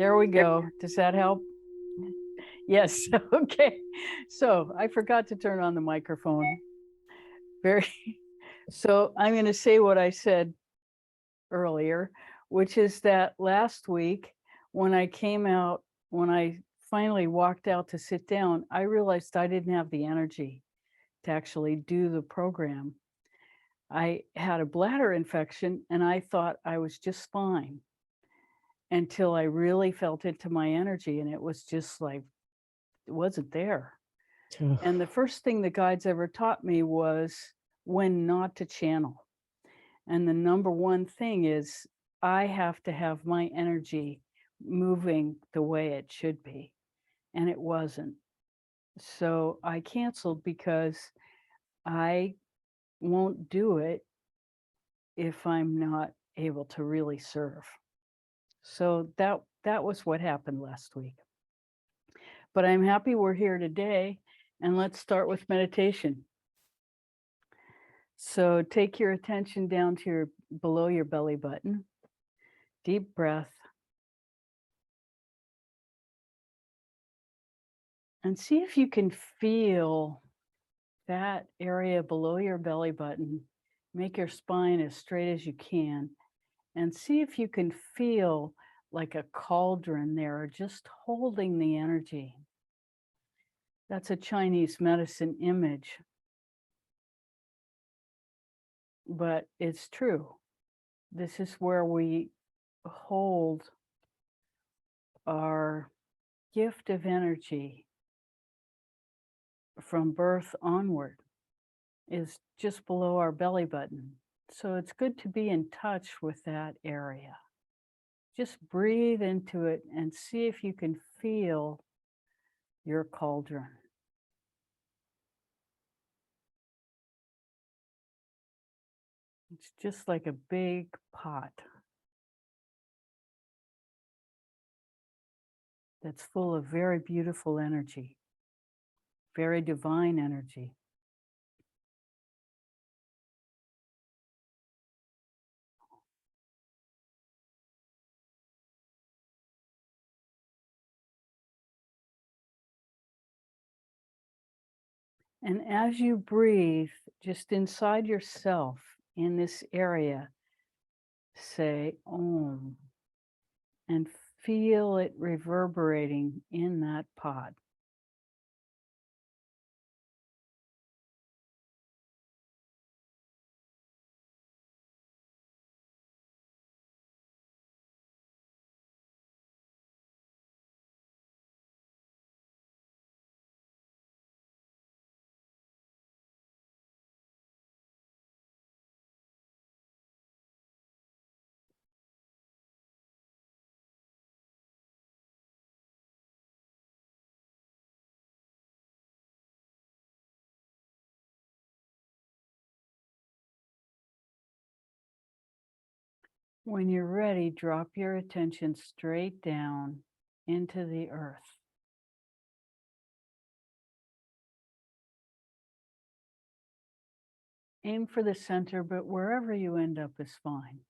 There we go. Does that help? Yes. Okay. So I forgot to turn on the microphone. Very. So I'm going to say what I said earlier, which is that last week when I came out, when I finally walked out to sit down, I realized I didn't have the energy to actually do the program. I had a bladder infection and I thought I was just fine until I really felt into my energy, and it was just like it wasn't there. And the first thing the guides ever taught me was when not to channel. And the number one thing is I have to have my energy moving the way it should be. And it wasn't. So I canceled because I won't do it if I'm not able to really serve. So that was what happened last week. But I'm happy we're here today, and let's start with meditation. So take your attention down to below your belly button. Deep breath. And see if you can feel that area below your belly button. Make your spine as straight as you can. And see if you can feel like a cauldron there, just holding the energy. That's a Chinese medicine image. But it's true. This is where we hold our gift of energy from birth onward, is just below our belly button. So it's good to be in touch with that area. Just breathe into it and see if you can feel your cauldron. It's just like a big pot that's full of very beautiful energy, very divine energy. And as you breathe, just inside yourself in this area, say Om and feel it reverberating in that pot. When you're ready, drop your attention straight down into the earth. Aim for the center, but wherever you end up is fine.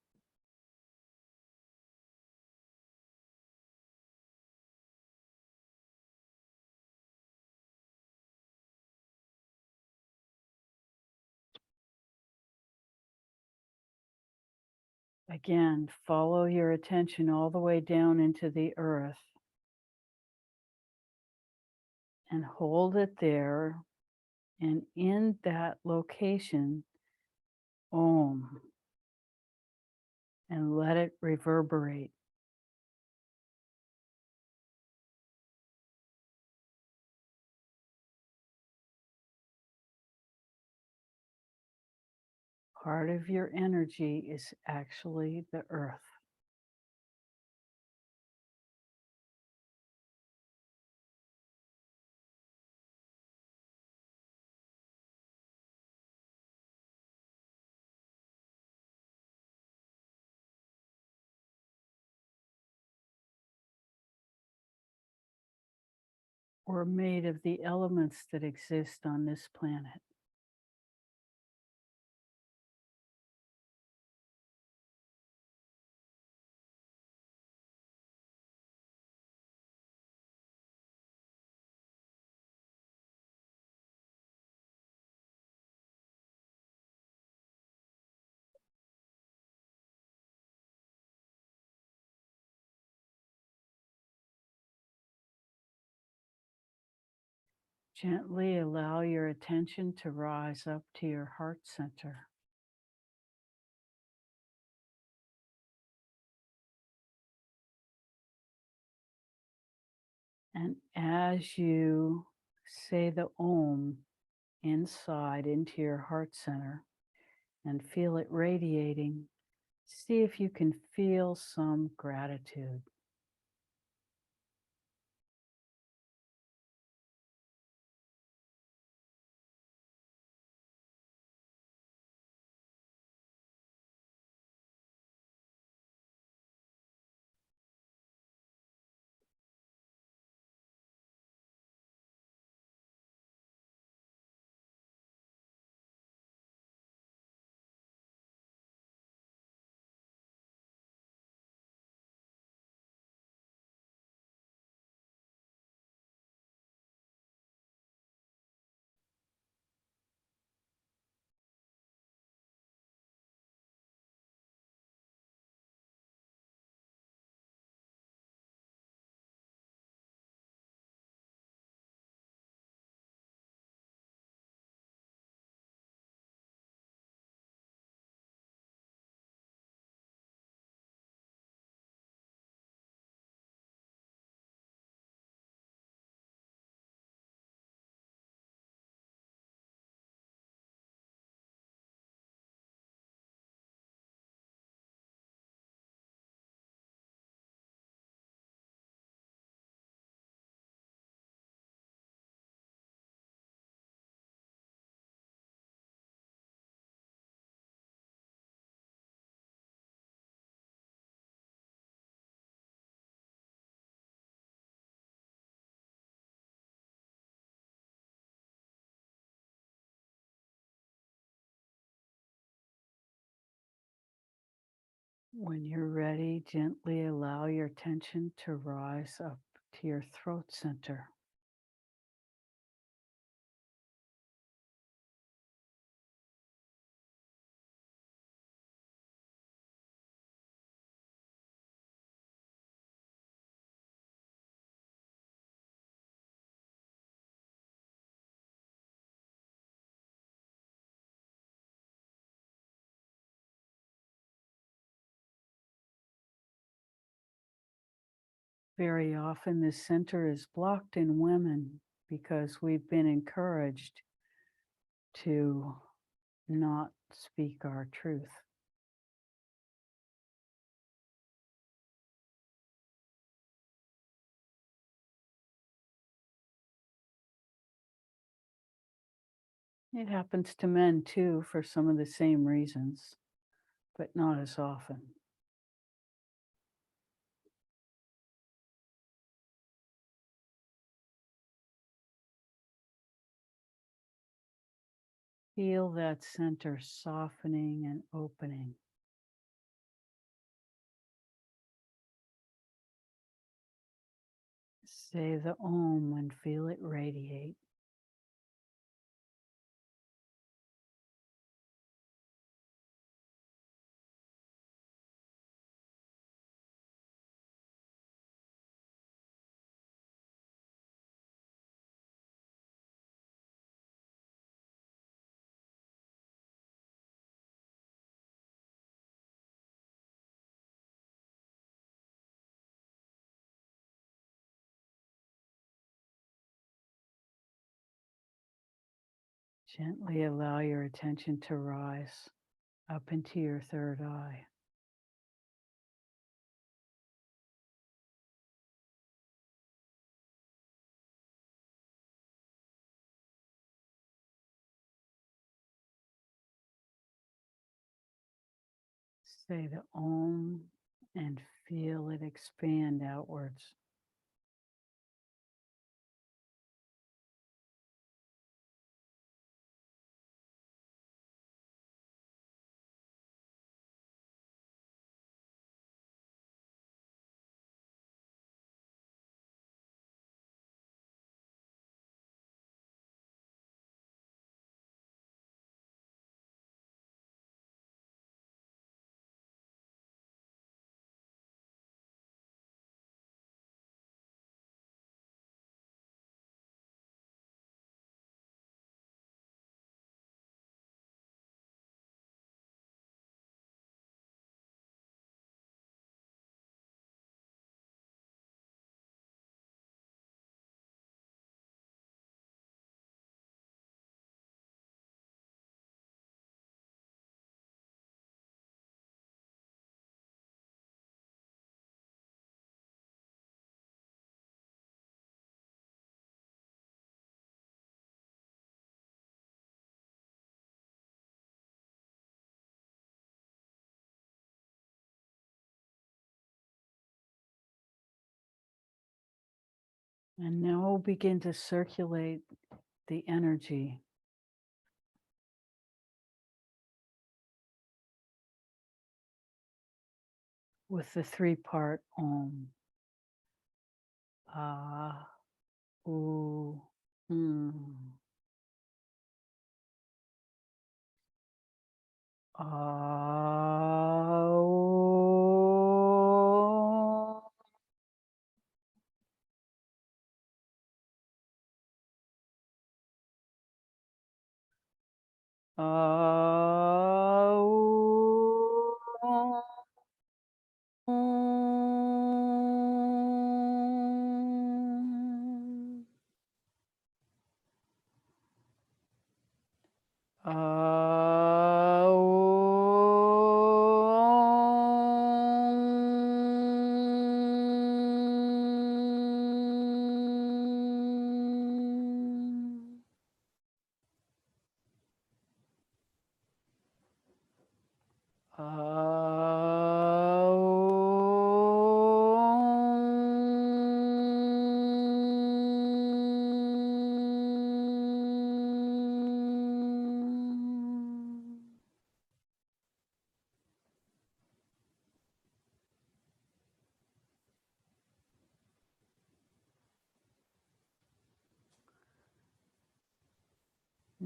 Again, follow your attention all the way down into the earth and hold it there. And in that location, Om, and let it reverberate. Part of your energy is actually the earth. We're made of the elements that exist on this planet. Gently allow your attention to rise up to your heart center. And as you say the Om inside into your heart center and feel it radiating, see if you can feel some gratitude. When you're ready, gently allow your attention to rise up to your throat center. Very often, this center is blocked in women because we've been encouraged to not speak our truth. It happens to men too for some of the same reasons, but not as often. Feel that center softening and opening. Say the Om and feel it radiate. Gently allow your attention to rise up into your third eye. Say the Om and feel it expand outwards. And now we'll begin to circulate the energy with the 3-part Om. Ah, ooh, ah, ooh.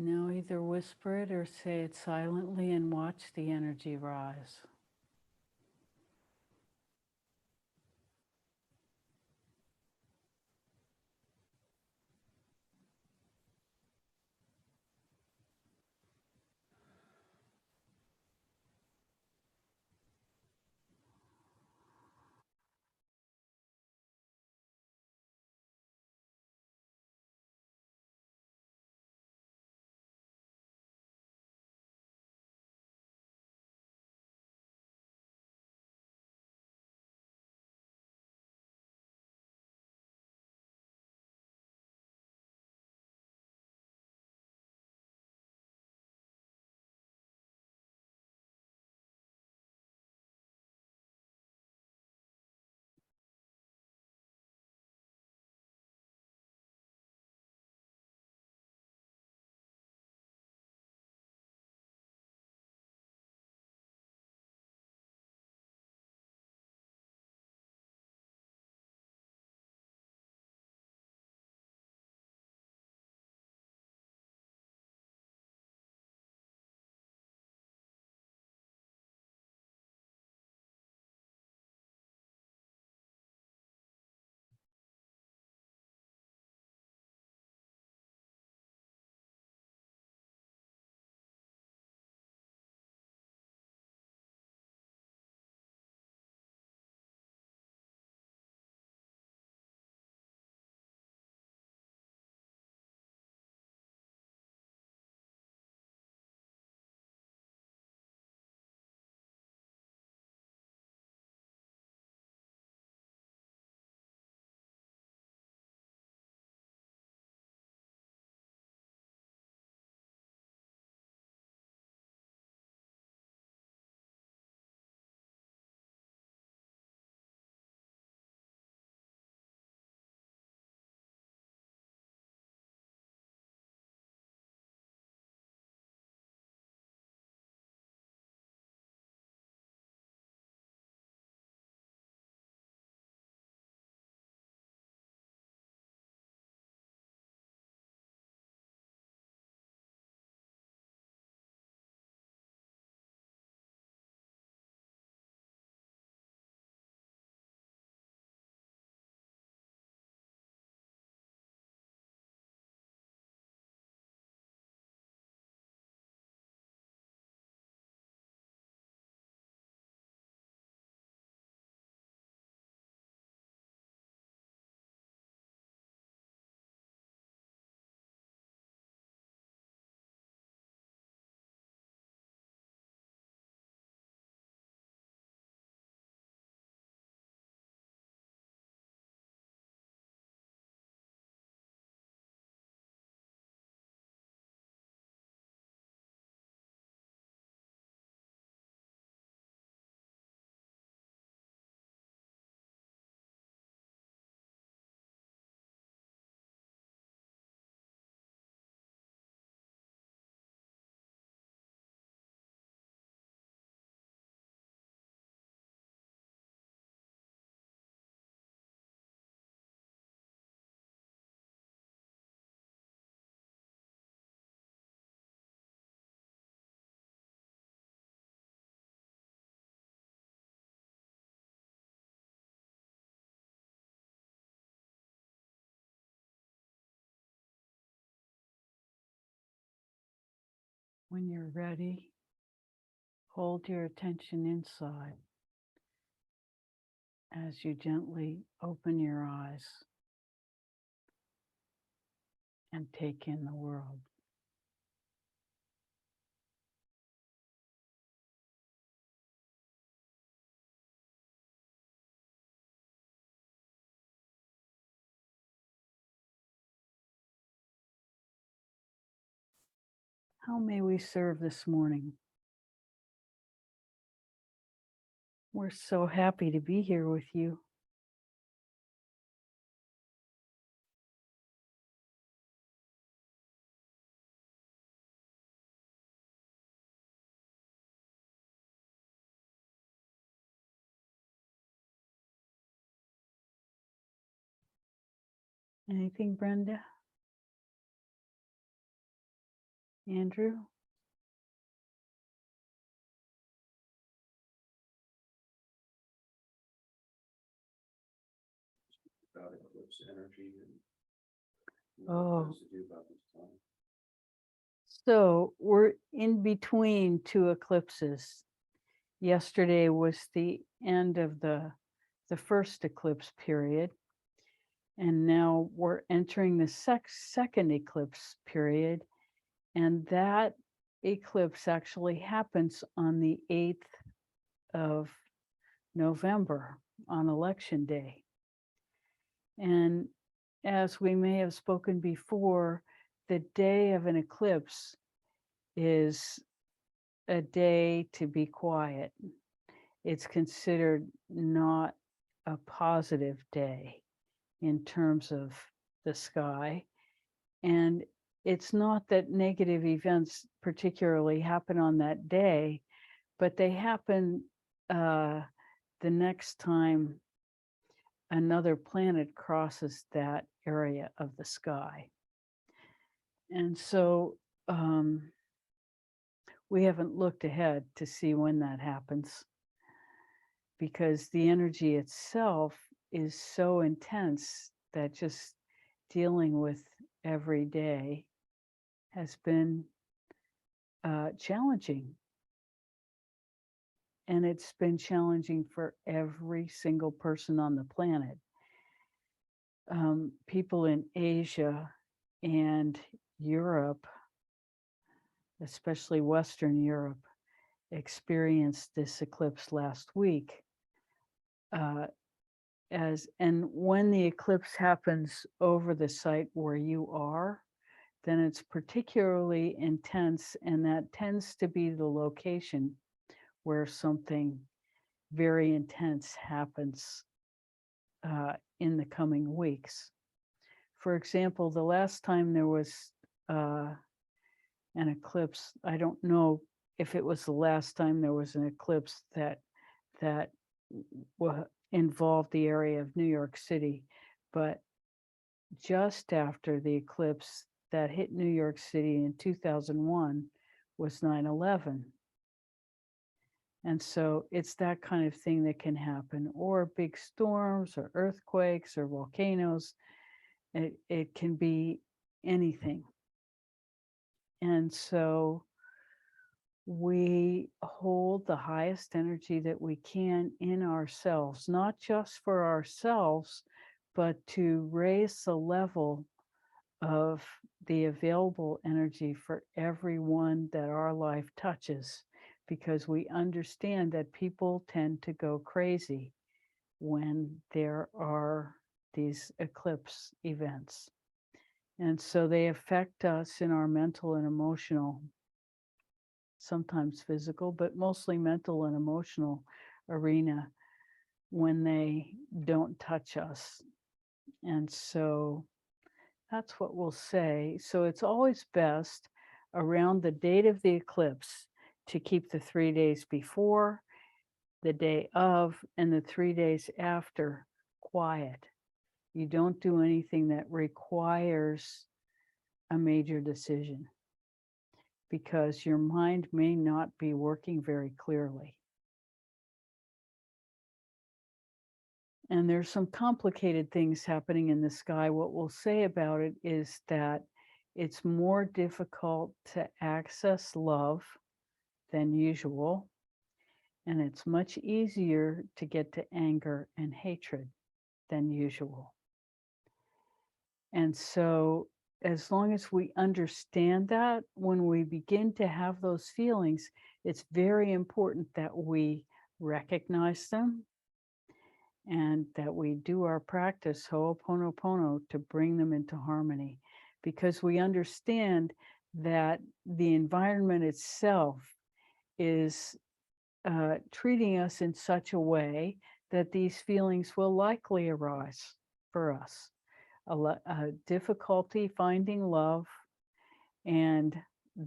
Now either whisper it or say it silently and watch the energy rise. When you're ready, hold your attention inside as you gently open your eyes and take in the world. How may we serve this morning? We're so happy to be here with you. Anything, Brenda? Andrew? About eclipse energy and Oh. what to do about this time. So we're in between two eclipses. Yesterday was the end of the first eclipse period, and now we're entering the second eclipse period, and that eclipse actually happens on the 8th of November on election day. And as we may have spoken before, the day of an eclipse is a day to be quiet. It's considered not a positive day in terms of the sky. And it's not that negative events particularly happen on that day, but they happen the next time another planet crosses that area of the sky. And so we haven't looked ahead to see when that happens, because the energy itself is so intense that just dealing with every day has been challenging. And it's been challenging for every single person on the planet. People in Asia and Europe, especially Western Europe, experienced this eclipse last week. And when the eclipse happens over the site where you are, then it's particularly intense, and that tends to be the location where something very intense happens in the coming weeks. For example, the last time there was an eclipse, I don't know if it was the last time there was an eclipse that involved the area of New York City, but just after the eclipse that hit New York City in 2001 was 9/11. And so it's that kind of thing that can happen, or big storms or earthquakes or volcanoes. It can be anything. And so we hold the highest energy that we can in ourselves, not just for ourselves, but to raise the level of the available energy for everyone that our life touches, because we understand that people tend to go crazy when there are these eclipse events. And so they affect us in our mental and emotional, sometimes physical, but mostly mental and emotional arena when they don't touch us. And so that's what we'll say. So it's always best around the date of the eclipse to keep the 3 days before, the day of, and the 3 days after quiet. You don't do anything that requires a major decision, because your mind may not be working very clearly. And there's some complicated things happening in the sky. What we'll say about it is that it's more difficult to access love than usual, and it's much easier to get to anger and hatred than usual. And so, as long as we understand that, when we begin to have those feelings, it's very important that we recognize them and that we do our practice, Ho'oponopono, to bring them into harmony, because we understand that the environment itself is treating us in such a way that these feelings will likely arise for us. A difficulty finding love and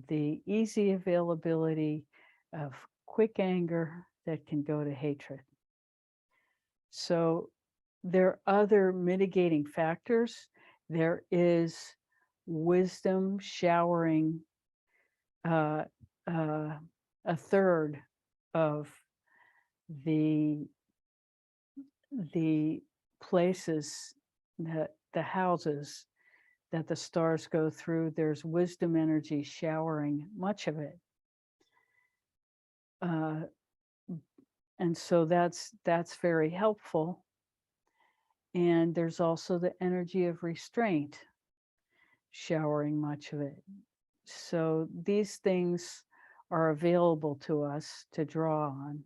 the easy availability of quick anger that can go to hatred. So there are other mitigating factors. There is wisdom showering a third of the places, that the houses that the stars go through. There's wisdom energy showering much of it. And so that's very helpful. And there's also the energy of restraint showering much of it. So these things are available to us to draw on.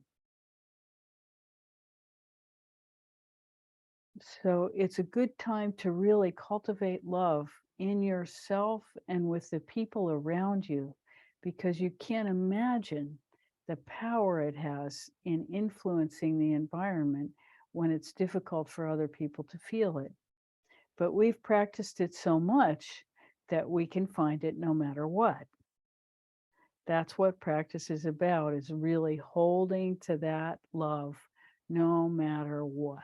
So it's a good time to really cultivate love in yourself and with the people around you, because you can't imagine the power it has in influencing the environment when it's difficult for other people to feel it. But we've practiced it so much that we can find it no matter what. That's what practice is about, is really holding to that love no matter what.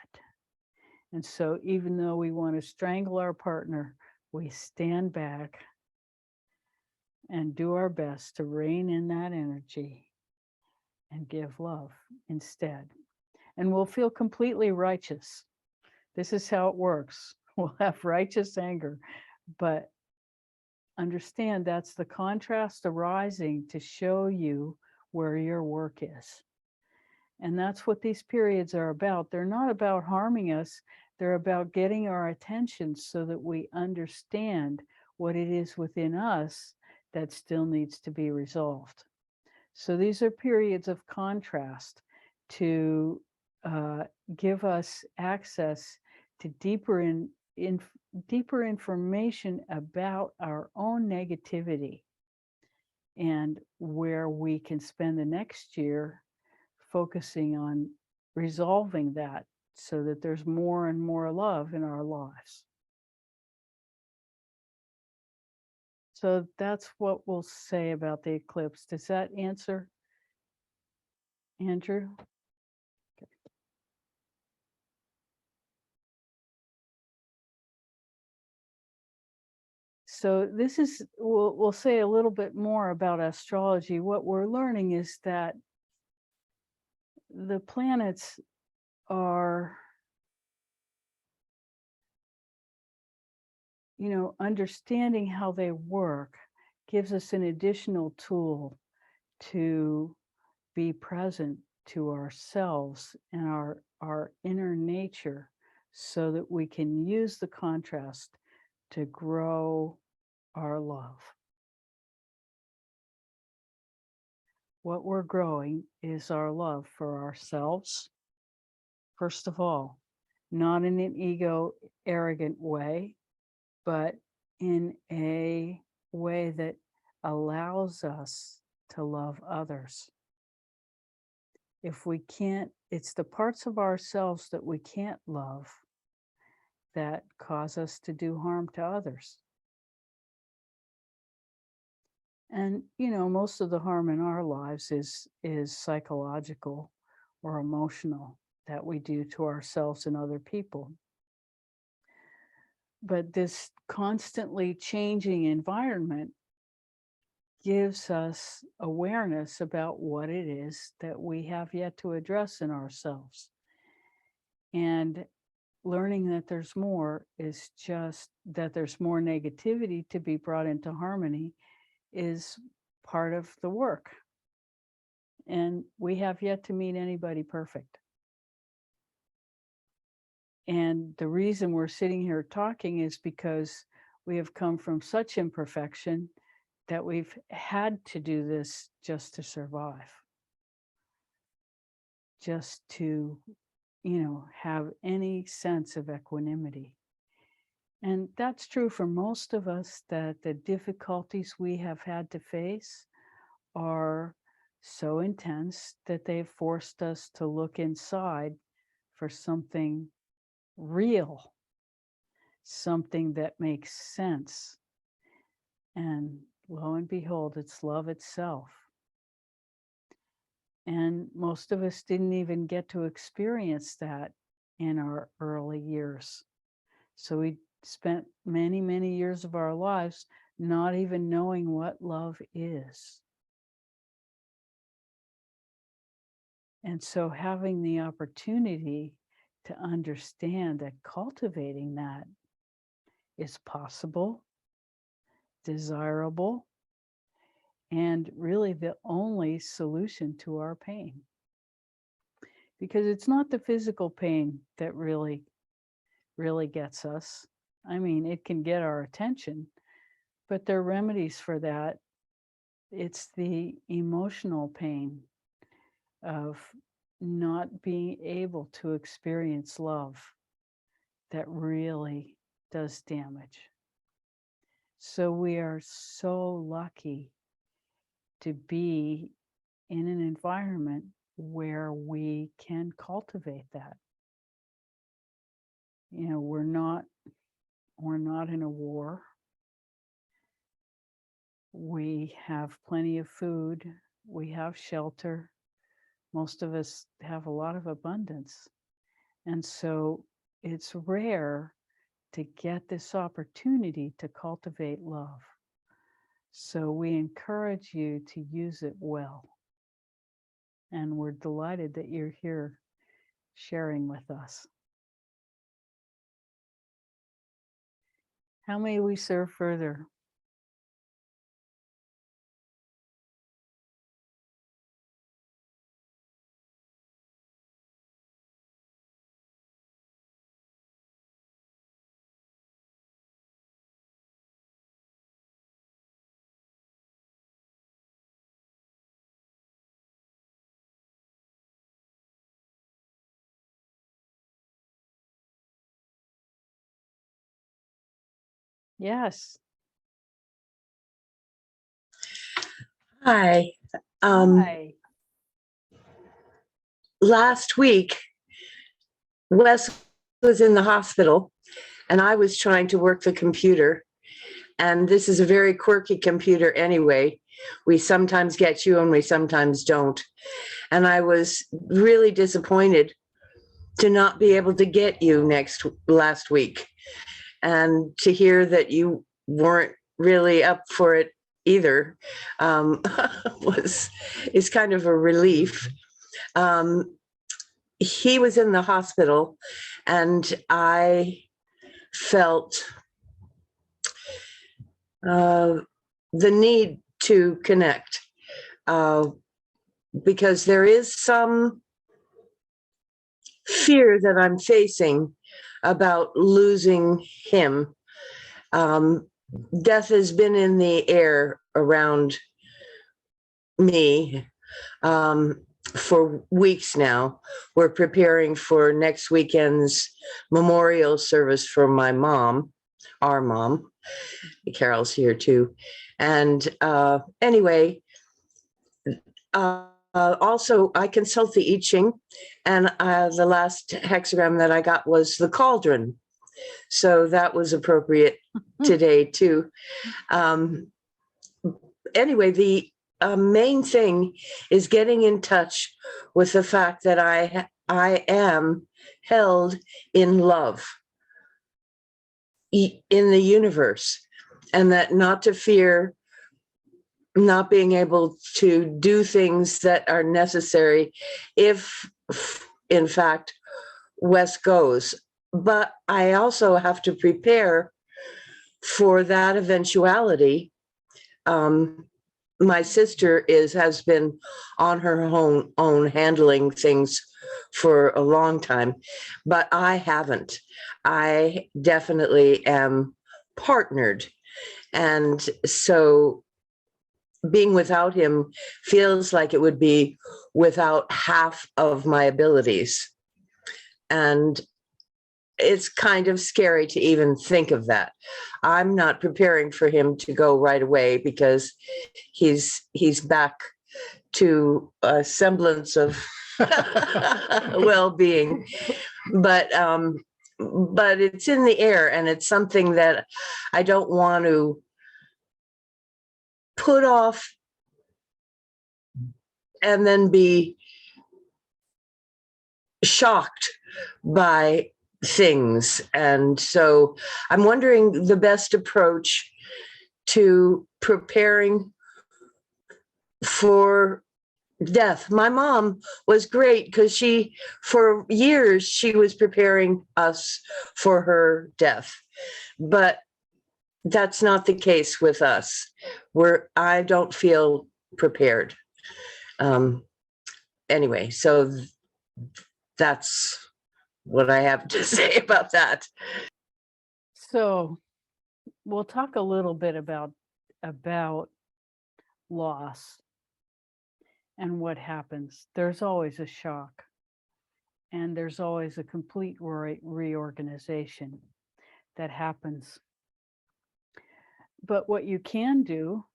And so even though we want to strangle our partner, we stand back and do our best to rein in that energy and give love instead. And we'll feel completely righteous. This is how it works. We'll have righteous anger, but understand that's the contrast arising to show you where your work is. And that's what these periods are about. They're not about harming us. They're about getting our attention so that we understand what it is within us that still needs to be resolved. So these are periods of contrast to give us access to deeper information about our own negativity, and where we can spend the next year focusing on resolving that so that there's more and more love in our lives. So that's what we'll say about the eclipse. Does that answer, Andrew? Okay. So this is, we'll say a little bit more about astrology. What we're learning is that the planets are, understanding how they work gives us an additional tool to be present to ourselves and our inner nature, so that we can use the contrast to grow our love. What we're growing is our love for ourselves, first of all, not in an ego arrogant way, but in a way that allows us to love others. If we can't, it's the parts of ourselves that we can't love that cause us to do harm to others. And, most of the harm in our lives is psychological or emotional, that we do to ourselves and other people. But this constantly changing environment gives us awareness about what it is that we have yet to address in ourselves. And learning that there's more is just that there's more negativity to be brought into harmony is part of the work. And we have yet to meet anybody perfect. And the reason we're sitting here talking is because we have come from such imperfection that we've had to do this just to survive. Just to, have any sense of equanimity. And that's true for most of us, that the difficulties we have had to face are so intense that they've forced us to look inside for something real, something that makes sense. And lo and behold, it's love itself. And most of us didn't even get to experience that in our early years. So we spent many, many years of our lives not even knowing what love is. And so having the opportunity to understand that cultivating that is possible, desirable, and really the only solution to our pain. Because it's not the physical pain that really gets us. I mean, it can get our attention, but there are remedies for that. It's the emotional pain of not being able to experience love that really does damage. So we are so lucky to be in an environment where we can cultivate that. We're not in a war. We have plenty of food. We have shelter. Most of us have a lot of abundance. And so it's rare to get this opportunity to cultivate love. So we encourage you to use it well. And we're delighted that you're here sharing with us. How may we serve further? Yes. Hi. Hi. Last week, Wes was in the hospital and I was trying to work the computer. And this is a very quirky computer anyway. We sometimes get you and we sometimes don't. And I was really disappointed to not be able to get you last week, and to hear that you weren't really up for it either is kind of a relief. He was in the hospital and I felt the need to connect because there is some fear that I'm facing about losing him. Death has been in the air around me for weeks now. We're preparing for next weekend's memorial service for my mom, our mom. Carol's here too. And anyway, also I consult the I Ching, and the last hexagram that I got was the cauldron. So that was appropriate today too. Anyway, the main thing is getting in touch with the fact that I am held in love in the universe, and that not to fear not being able to do things that are necessary if, in fact, Wes goes. but I also have to prepare for that eventuality. My sister has been on her own handling things for a long time, but I haven't. I definitely am partnered. And so being without him feels like it would be without half of my abilities. And it's kind of scary to even think of that. I'm not preparing for him to go right away because he's back to a semblance of well-being, but it's in the air, and it's something that I don't want to put off and then be shocked by things. And so I'm wondering the best approach to preparing for death. My mom was great because for years, she was preparing us for her death. But that's not the case with us. I don't feel prepared. Anyway, so that's what I have to say about that. So we'll talk a little bit about loss and what happens. There's always a shock, and there's always a complete reorganization that happens. But what you can do,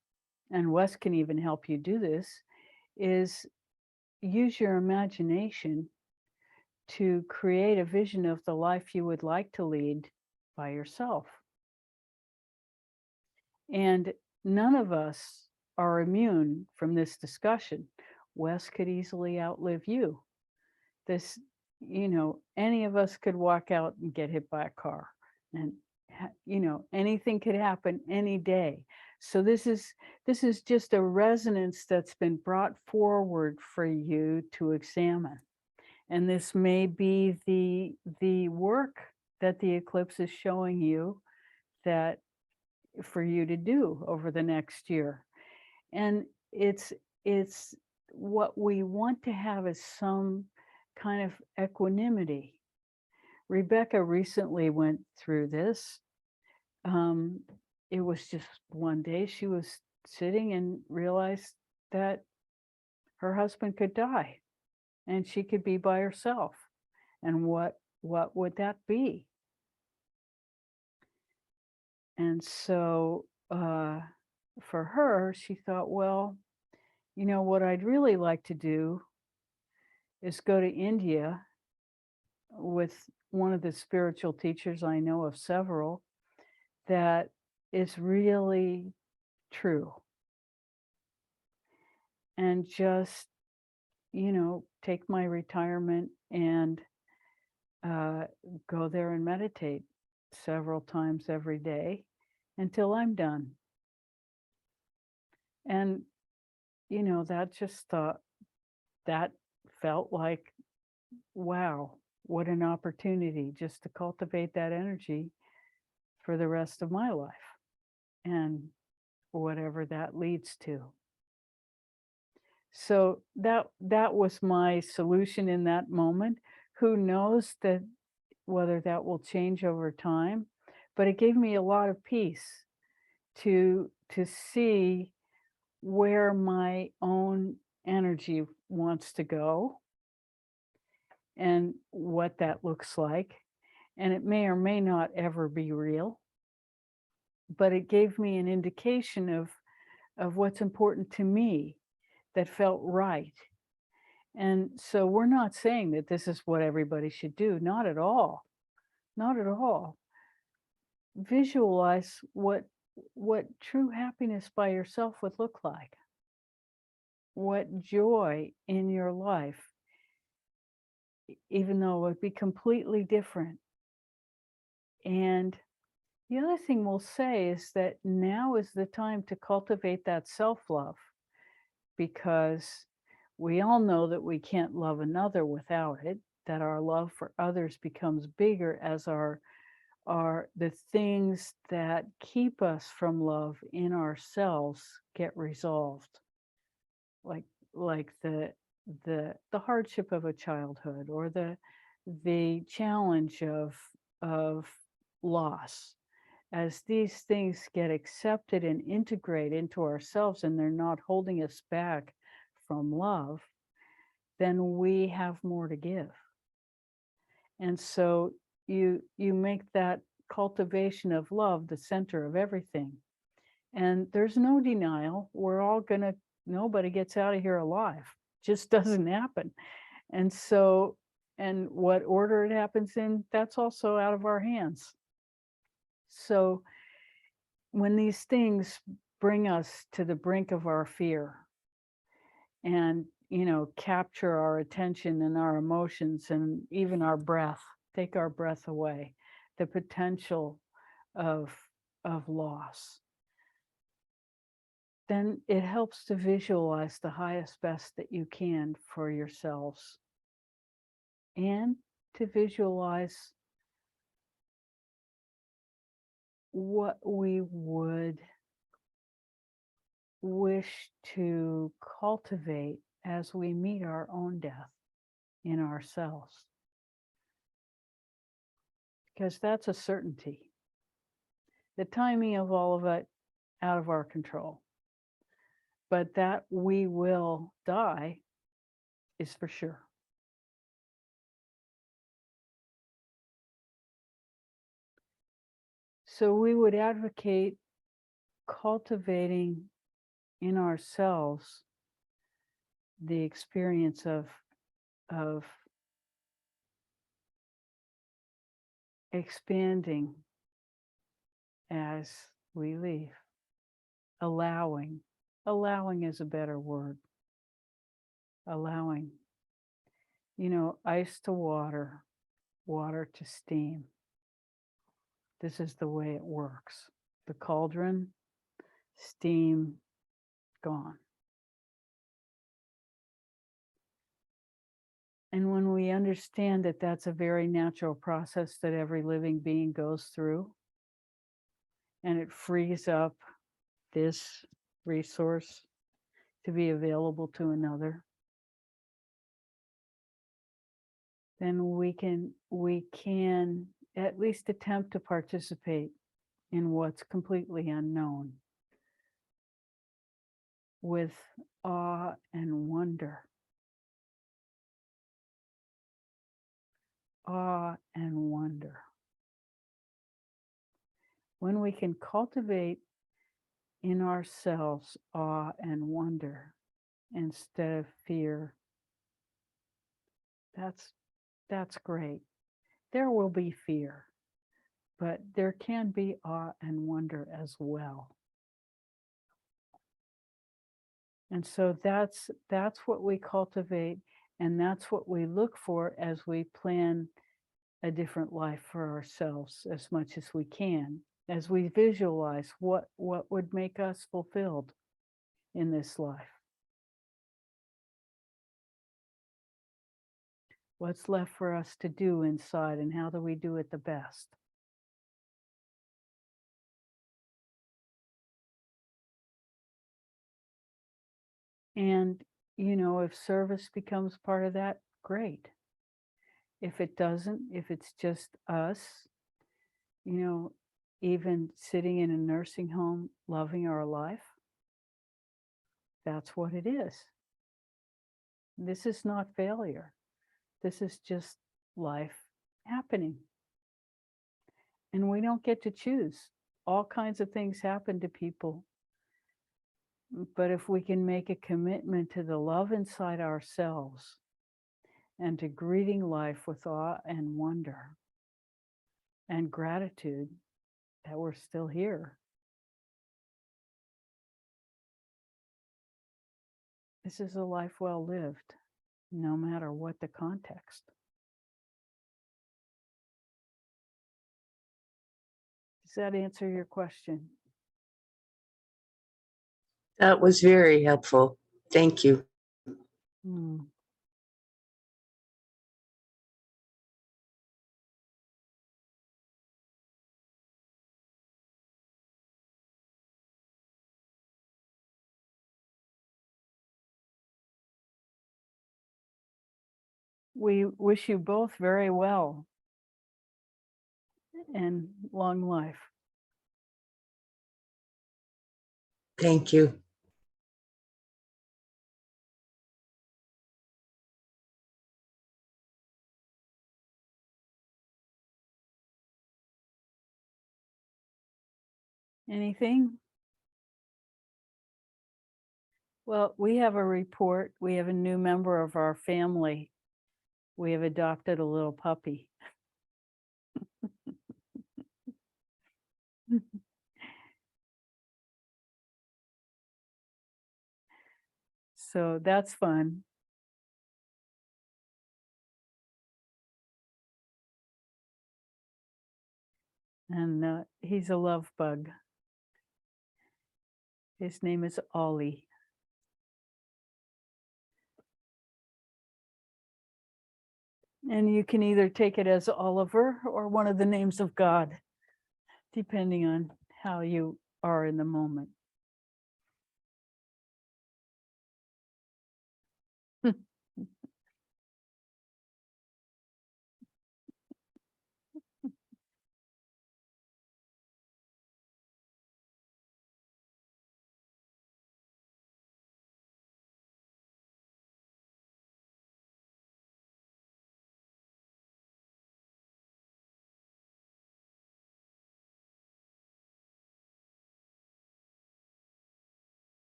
and Wes can even help you do this, is use your imagination to create a vision of the life you would like to lead by yourself. And none of us are immune from this discussion. Wes could easily outlive you. Any of us could walk out and get hit by a car, and anything could happen any day. So this is just a resonance that's been brought forward for you to examine. And this may be the work that the eclipse is showing you that for you to do over the next year. And it's what we want to have is some kind of equanimity. Rebecca recently went through this. It was just one day she was sitting and realized that her husband could die and she could be by herself. And what would that be? And so for her, she thought, well, what I'd really like to do is go to India with one of the spiritual teachers, I know of several, that is really true. And just, take my retirement and go there and meditate several times every day until I'm done. And, that felt like, wow, what an opportunity just to cultivate that energy for the rest of my life and whatever that leads to. So that was my solution in that moment. Who knows whether that will change over time, but it gave me a lot of peace to see where my own energy wants to go and what that looks like. And it may or may not ever be real, but it gave me an indication of what's important to me that felt right. And so we're not saying that this is what everybody should do. Not at all. Not at all. Visualize what true happiness by yourself would look like. What joy in your life, even though it would be completely different. And the other thing we'll say is that now is the time to cultivate that self-love, because we all know that we can't love another without it. that our love for others becomes bigger as the things that keep us from love in ourselves get resolved, like the hardship of a childhood, or the challenge of loss. As these things get accepted and integrate into ourselves, and they're not holding us back from love, then we have more to give. And so you make that cultivation of love the center of everything. And there's no denial. We're all gonna, nobody gets out of here alive. Just doesn't happen. And so, and what order it happens in, that's also out of our hands. So when these things bring us to the brink of our fear and, capture our attention and our emotions and even our breath, take our breath away, the potential of loss, then it helps to visualize the highest best that you can for yourselves, and to visualize what we would wish to cultivate as we meet our own death in ourselves. Because that's a certainty. The timing of all of it, out of our control. But that we will die is for sure. So we would advocate cultivating in ourselves the experience of expanding as we leave. Allowing is a better word. Allowing, ice to water, water to steam. This is the way it works. The cauldron, steam, gone. And when we understand that that's a very natural process that every living being goes through, and it frees up this resource to be available to another, then we can at least attempt to participate in what's completely unknown with awe and wonder. Awe and wonder. When we can cultivate in ourselves awe and wonder instead of fear, that's great. There will be fear, but there can be awe and wonder as well. And so that's what we cultivate, and that's what we look for as we plan a different life for ourselves as much as we can, as we visualize what would make us fulfilled in this life. What's left for us to do inside, and how do we do it the best? And, if service becomes part of that, great. If it doesn't, if it's just us, even sitting in a nursing home, loving our life, that's what it is. This is not failure. This is just life happening. And we don't get to choose. All kinds of things happen to people. But if we can make a commitment to the love inside ourselves and to greeting life with awe and wonder and gratitude that we're still here, this is a life well lived, no matter what the context. Does that answer your question? That was very helpful. Thank you. Hmm. We wish you both very well and long life. Thank you. Anything? Well, we have a report. We have a new member of our family. We have adopted a little puppy. So that's fun. And he's a love bug. His name is Ollie. And you can either take it as Oliver or one of the names of God, depending on how you are in the moment.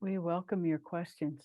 We welcome your questions.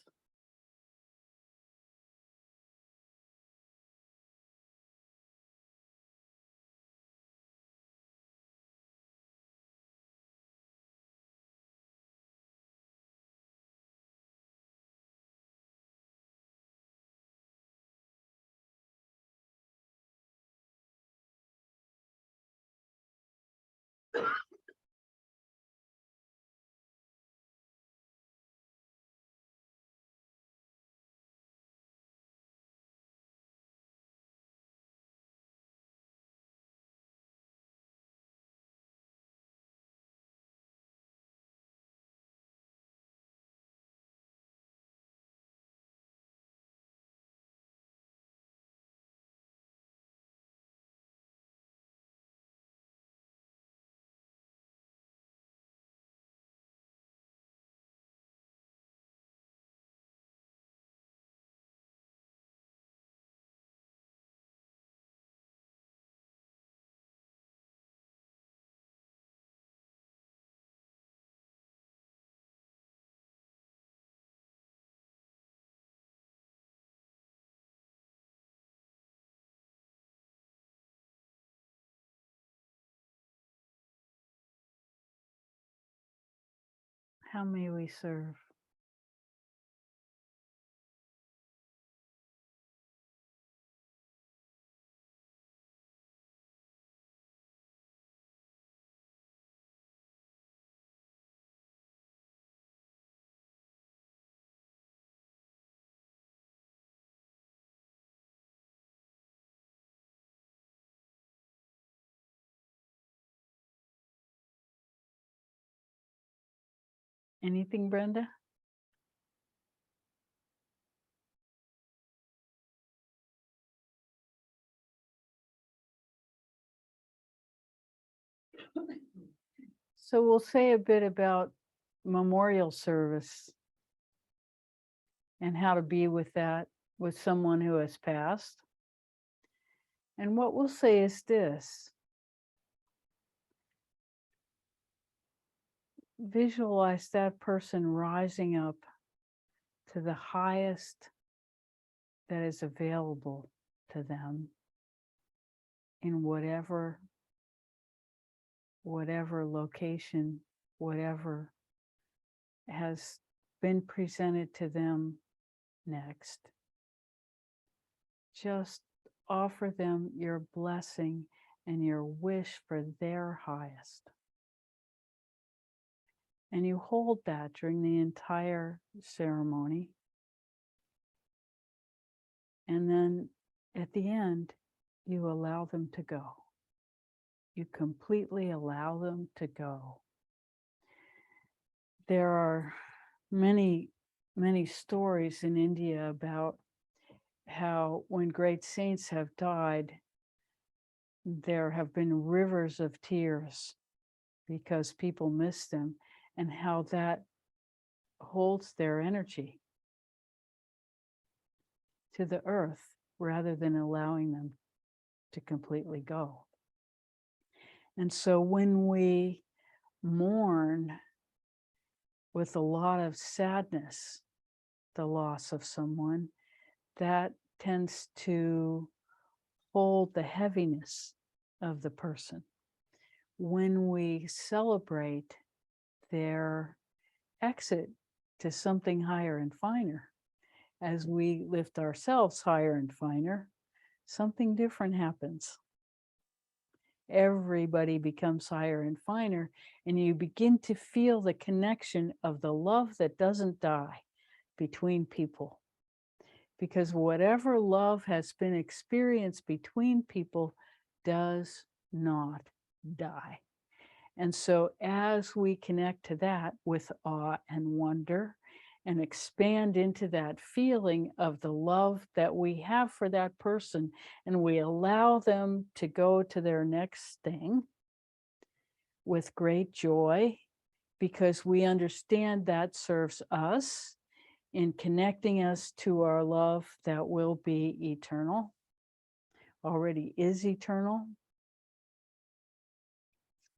How may we serve? Anything, Brenda? So we'll say a bit about memorial service and how to be with that with someone who has passed. And what we'll say is this: visualize that person rising up to the highest that is available to them in whatever location, whatever has been presented to them next. Just offer them your blessing and your wish for their highest. And you hold that during the entire ceremony. And then at the end, you allow them to go. You completely allow them to go. There are many, many stories in India about how when great saints have died, there have been rivers of tears because people miss them, and how that holds their energy to the earth rather than allowing them to completely go. And so when we mourn with a lot of sadness the loss of someone, that tends to hold the heaviness of the person. When we celebrate their exit to something higher and finer, as we lift ourselves higher and finer, something different happens. Everybody becomes higher and finer, and you begin to feel the connection of the love that doesn't die between people. Because whatever love has been experienced between people does not die. And so as we connect to that with awe and wonder and expand into that feeling of the love that we have for that person, and we allow them to go to their next thing with great joy, because we understand that serves us in connecting us to our love that will be eternal, already is eternal,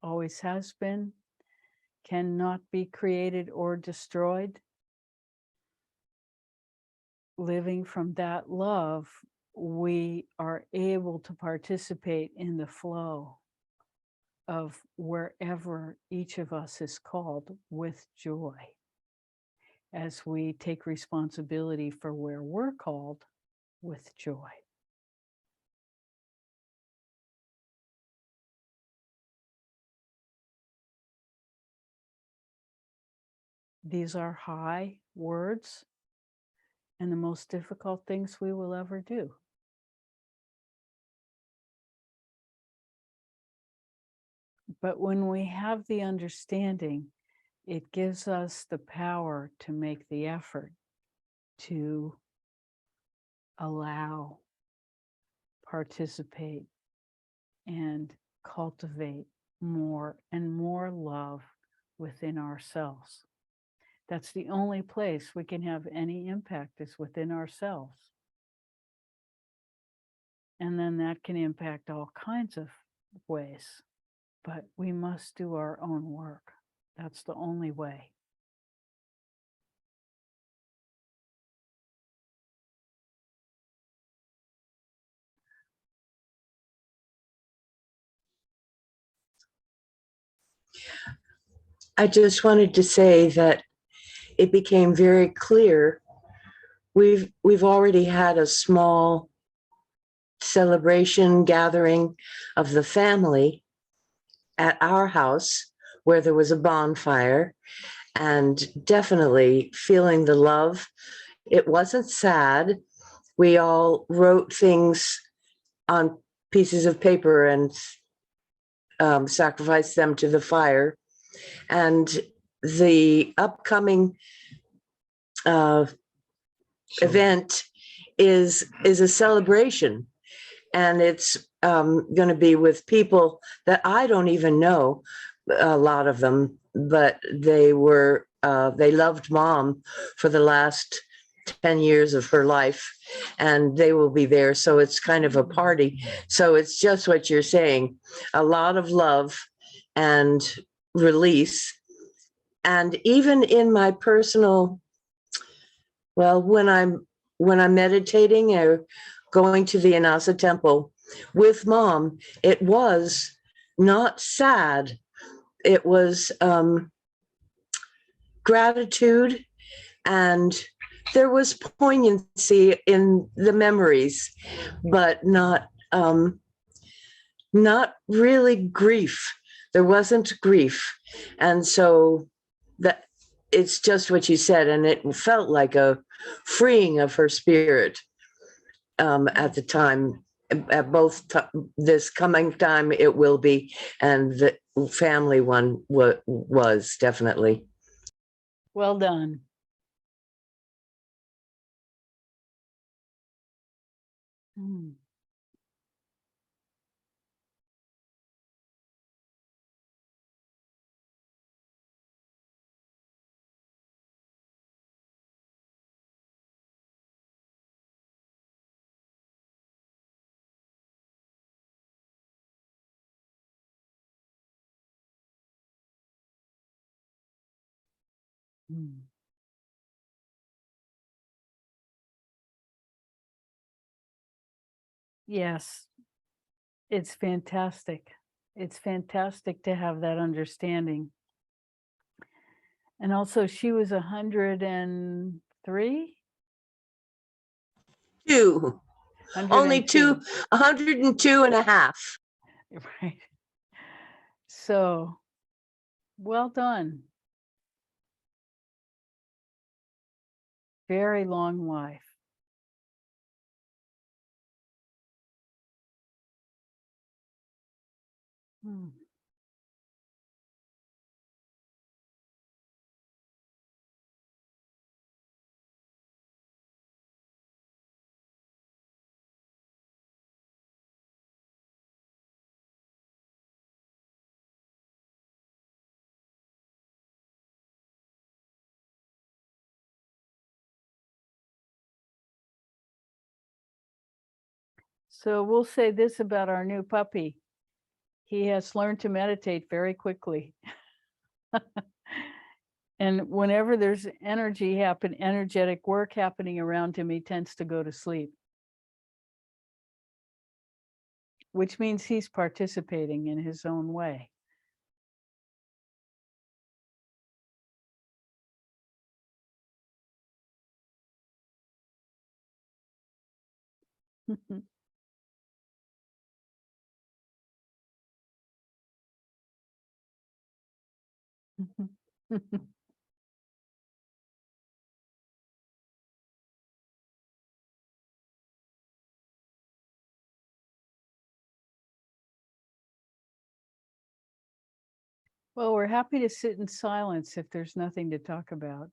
always has been, cannot be created or destroyed. Living from that love, we are able to participate in the flow of wherever each of us is called with joy, as we take responsibility for where we're called with joy. These are high words and the most difficult things we will ever do. But when we have the understanding, it gives us the power to make the effort to allow, participate, and cultivate more and more love within ourselves. That's the only place we can have any impact, is within ourselves. And then that can impact all kinds of ways, but we must do our own work. That's the only way. I just wanted to say that it became very clear. We've already had a small celebration gathering of the family at our house where there was a bonfire, and definitely feeling the love. It wasn't sad. We all wrote things on pieces of paper and sacrificed them to the fire. And the upcoming event is a celebration, and it's going to be with people that I don't even know, a lot of them, but they loved Mom for the last 10 years of her life, and they will be there. So it's kind of a party. So it's just what you're saying, a lot of love and release. And even in my personal, well, when I'm meditating or going to the Inasa temple with Mom, it was not sad. It was gratitude, and there was poignancy in the memories, but not really grief. There wasn't grief. And so that it's just what you said, and it felt like a freeing of her spirit at the time. At both this coming time it will be, and the family one was definitely. Well done. Mm. Mm. Yes, it's fantastic. It's fantastic to have that understanding. And also, she was 103, Two, only 102, 102 and a half. right? So, well done. Very long life. Hmm. So we'll say this about our new puppy. He has learned to meditate very quickly. And whenever there's energetic work happening around him, he tends to go to sleep, which means he's participating in his own way. Well, we're happy to sit in silence if there's nothing to talk about.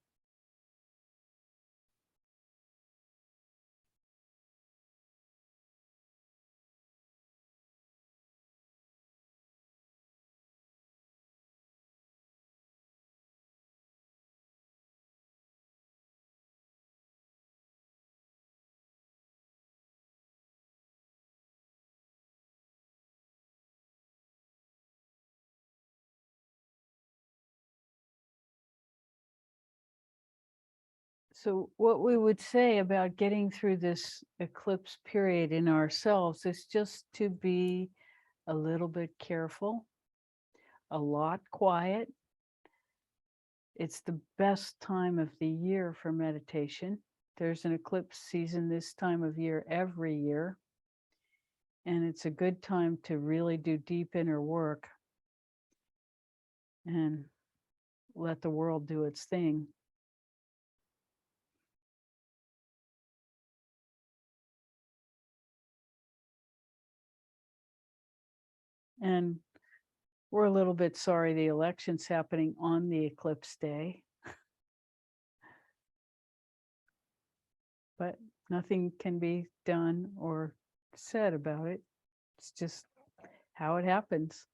So what we would say about getting through this eclipse period in ourselves is just to be a little bit careful, a lot quiet. It's the best time of the year for meditation. There's an eclipse season this time of year every year. And it's a good time to really do deep inner work and let the world do its thing. And we're a little bit sorry the election's happening on the eclipse day, but nothing can be done or said about it. It's just how it happens.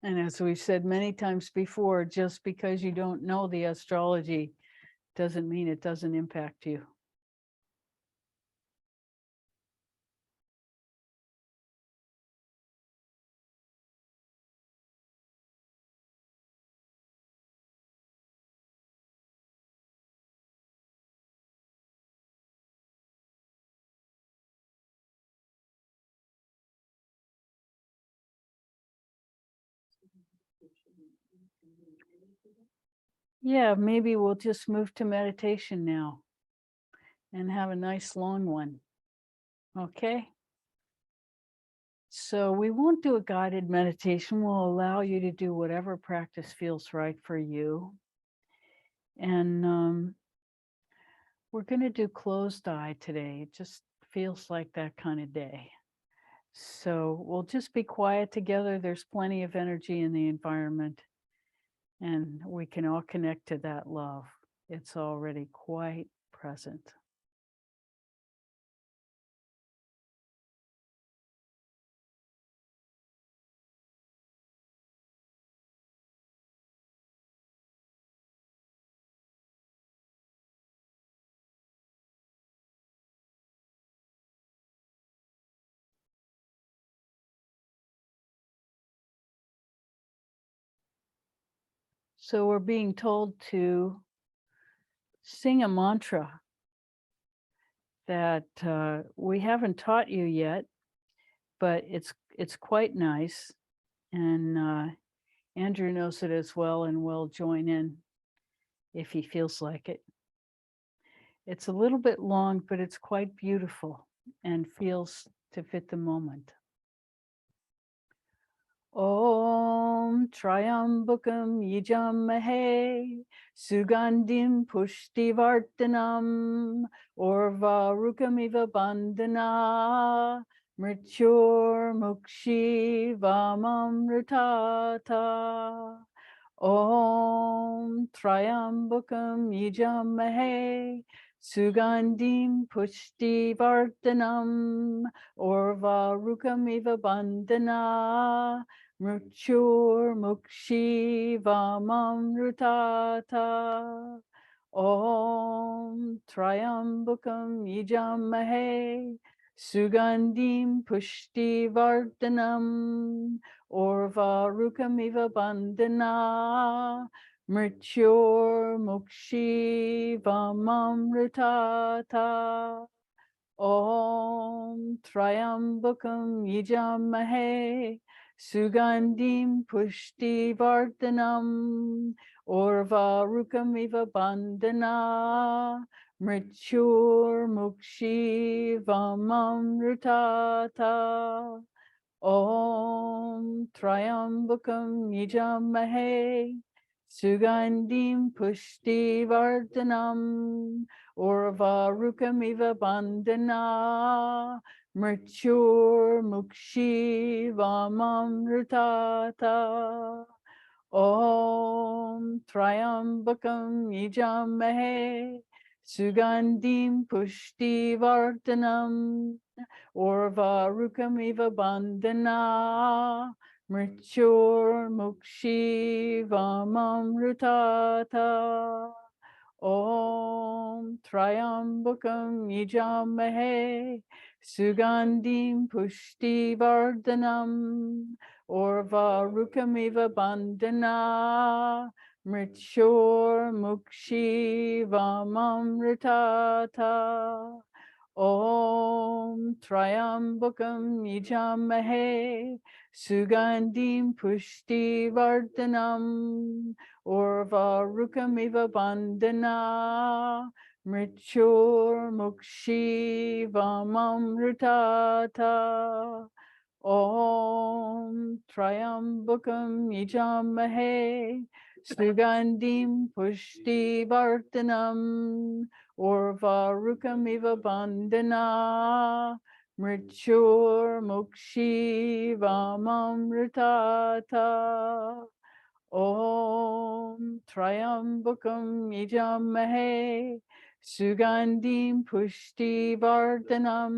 And as we've said many times before, just because you don't know the astrology doesn't mean it doesn't impact you. Yeah, maybe we'll just move to meditation now and have a nice long one. Okay? So we won't do a guided meditation. We'll allow you to do whatever practice feels right for you. And we're going to do closed eye today. It just feels like that kind of day. So we'll just be quiet together. There's plenty of energy in the environment. And we can all connect to that love. It's already quite present. So we're being told to sing a mantra that we haven't taught you yet, but it's quite nice. And Andrew knows it as well and will join in if he feels like it. It's a little bit long, but it's quite beautiful and feels to fit the moment. Om Triambakam Yijamahe Sugandim Pushtivartanam Orvarukamiva Bandhana Mrityur Mukshi Vamamritata Om Triambakam Yijamahe Sugandim Pushtivartanam Orvarukamiva Bandhana Mrityur Mukshi Vamamritata Om Triambakam Yijamahe Sugandim Pushtivartanam Orvarukamiva Bandhana Mrityur Mukshi Vamamritata Om Triambakam Yijamahe Sugandim Pushtivartanam Orvarukamiva Bandhana Mrityur Mukshi Vamamritata Om Triambakam Yijamahe Sugandim Pushtivartanam Orvarukamiva Bandhana Mrityur Mukshi Vamamritata Om Triambakam Yijamahe Sugandim Pushtivartanam Orvarukamiva Bandhana Mrityur Mukshi Vamamritata Om Triambakam Yijamahe Sugandim Pushtivartanam Orvarukamiva Bandhana Mrityur Mukshi Vamamritata Om Triambakam Yijamahe Sugandim Pushtivartanam Orvarukamiva Bandhana Mrityur Mukshi Vamamritata Om Triambakam Yijamahe Sugandim Pushtivartanam Orvarukamiva Bandhana Mrityur Mukshi Vamamritata Om Triambakam Yijamahe Sugandim Pushtivartanam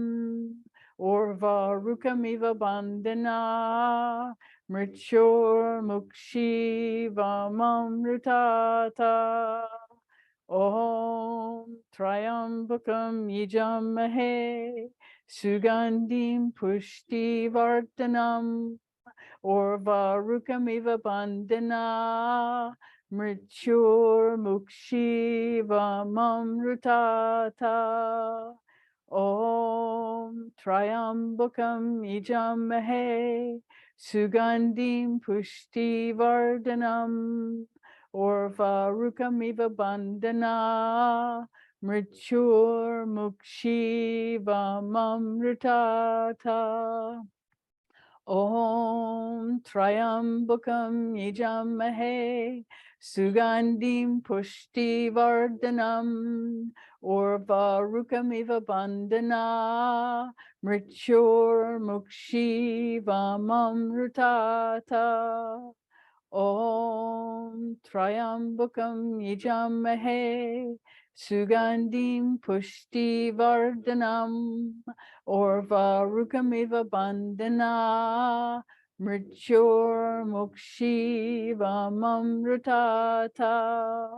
Orvarukamiva Bandhana Mrityur Mukshi Vamamritata Om Triambakam Yijamahe Sugandim Pushtivartanam Orvarukamiva Bandhana Mrityur Mukshi Vamamritata Om Triambakam Yijamahe Sugandim Pushtivartanam Orvarukamiva Bandhana Mrityur Mukshi Vamamritata Om Triambakam Yijamahe Sugandim Pushtivartanam Orvarukamiva Bandhana Mrityur Mukshi Vamamritata Om Triambakam Yajamahe Sugandim Pushti Vardhanam Orvarukamiva Bandhana Mrityur Mukshivamamrutata.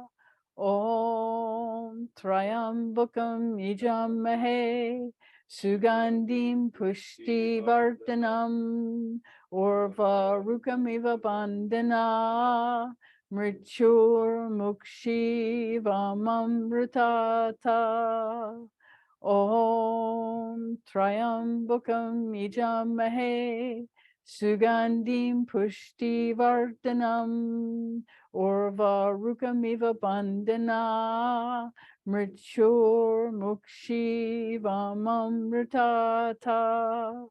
Om Triambakam Yajamahe Sugandim Pushti Vardhanam Orvarukamiva Bandhana Mrityur Mukshivamamrutata. Om Triambakam Yajamahe Sugandim Pushti Vardhanam Orvarukamiva Bandhana Mrityur Mukshivamamrutata.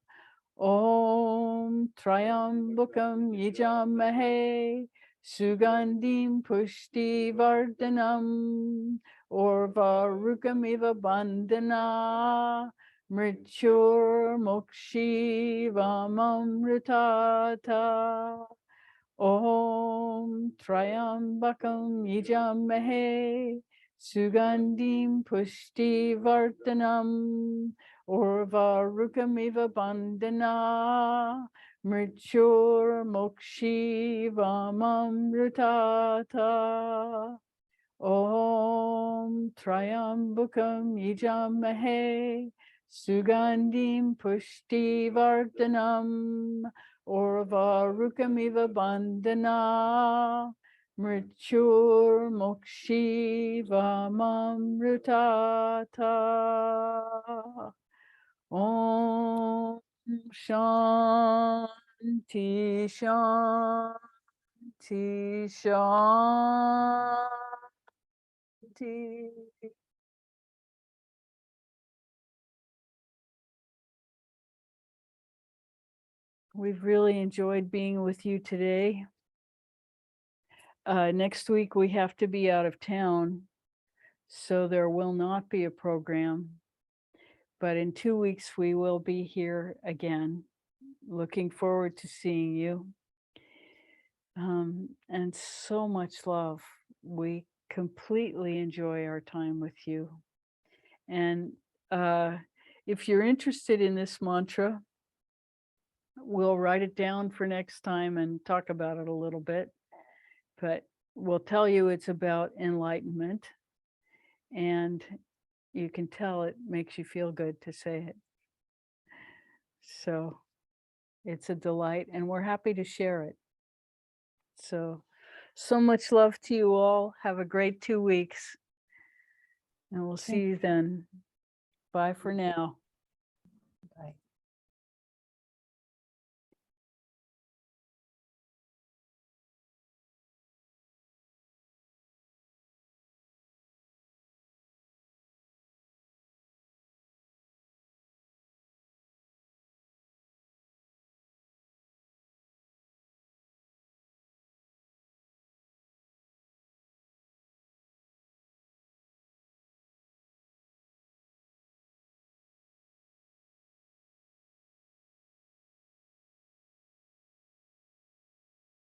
Om Triambakam Yajamahe Sugandim Pushti Vardhanam Orvarukamiva Bandhana Mrityur Mukshivamamrutata. Om Triambakam Yajamahe Sugandim Pushti Vardhanam Orvarukamiva Bandhana Mrityur Mukshivamamrutata. Om Triambakam Yajamahe Sugandim Pushti Vardhanam Orvarukamiva Bandhana Mrityur Mukshivamamrutata. Om Shanti Shanti Shanti. We've really enjoyed being with you today. Next week we have to be out of town, so there will not be a program. But in 2 weeks we will be here again. Looking forward to seeing you. And so much love. We completely enjoy our time with you. And if you're interested in this mantra, we'll write it down for next time and talk about it a little bit. But we'll tell you it's about enlightenment. And you can tell it makes you feel good to say it. So it's a delight, and we're happy to share it. So much love to you all. Have a great 2 weeks. And we'll see you then. Bye for now.